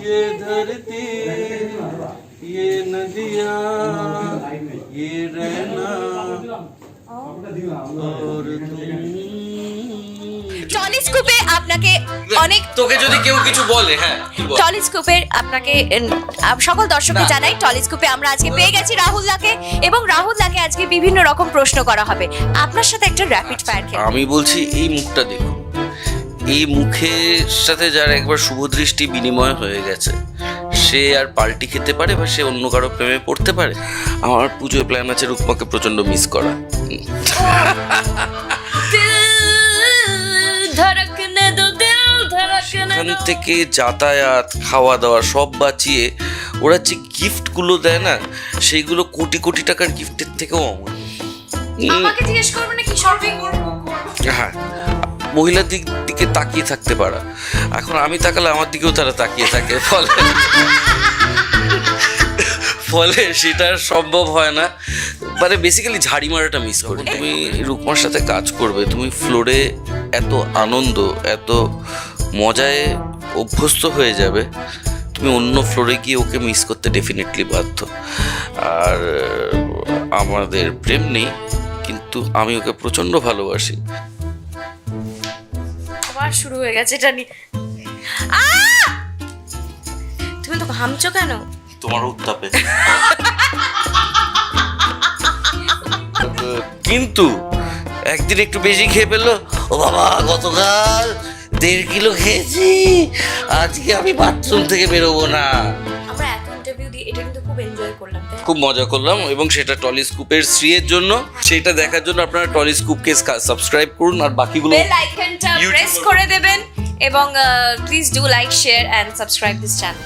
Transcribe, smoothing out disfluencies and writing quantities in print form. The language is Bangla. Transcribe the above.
ये धरती ये नदियाँ ये रहना और টলিস্কোপে আপনাকে অনেক তোকে যদি কেউ কিছু বলে, হ্যাঁ টলিস্কোপের আপনাকে সকল দর্শককে জানাই, টলিস্কোপে আমরা আজকে পেয়ে গেছি রাহুল দাকে, এবং রাহুল দাকে আজকে বিভিন্ন রকম প্রশ্ন করা হবে। আপনার সাথে একটা র্যাপিড ফায়ার খেলা। আমি বলছি এই মুখটা দেখুন, এই মুখের সাথে যার একবার শুভদৃষ্টি বিনিময় হয়ে গেছে, সে আর পাল্টি খেতে পারে বা সে অন্য কারো প্রেমে পড়তে পারে? আমার পুজোয় প্ল্যান আছে রুকমাকে প্রচন্ড মিস করা। সেখান থেকে যাতায়াত, খাওয়া দাওয়া সব বাঁচিয়ে ওরা যে গিফটগুলো দেয় না, সেইগুলো কোটি কোটি টাকার গিফটের থেকেও অমূল্য। আমাকে জিজ্ঞেস করবে না কি শপিং করব? হ্যাঁ, মহিলার দিকে তাকিয়ে থাকতে পারা। এখন আমি তাকালে আমার দিকেও তারা তাকিয়ে থাকে, ফলে সেটা সম্ভব হয় না। মানে বেসিক্যালি ঝাড়ি মারাটা মিস করি। তুমি রুকমার সাথে কাজ করবে, তুমি ফ্লোরে এত আনন্দ, এত মজায় অভ্যস্ত হয়ে যাবে, তুমি অন্য ফ্লোরে গিয়ে ওকে মিস করতে ডেফিনেটলি বাধ্য। আর আমাদের প্রেম নেই, কিন্তু আমি ওকে প্রচণ্ড ভালোবাসি। আবার শুরু হয়ে গেছে এটা নিয়ে। তুমি তো ঘামছো কেন? তোমার উত্তাপে। কিন্তু একদিন একটু বেশি খেয়ে ফেললো, ও বাবা গতকাল 1.5 কিলো খেয়েছি, আজকে আমি বাথরুম থেকে বেরোবো না। আমরা এত ইন্টারভিউ দিয়ে এটা কিন্তু খুব এনজয় করলাম, খুব মজা করলাম, এবং সেটা টলিস্কোপের শ্রীয়ের জন্য। সেটা দেখার জন্য আপনারা টলিস্কোপকে সাবস্ক্রাইব করুন, আর বাকিগুলো বেল আইকনটা প্রেস করে দেবেন, এবং please do like, share and subscribe this channel.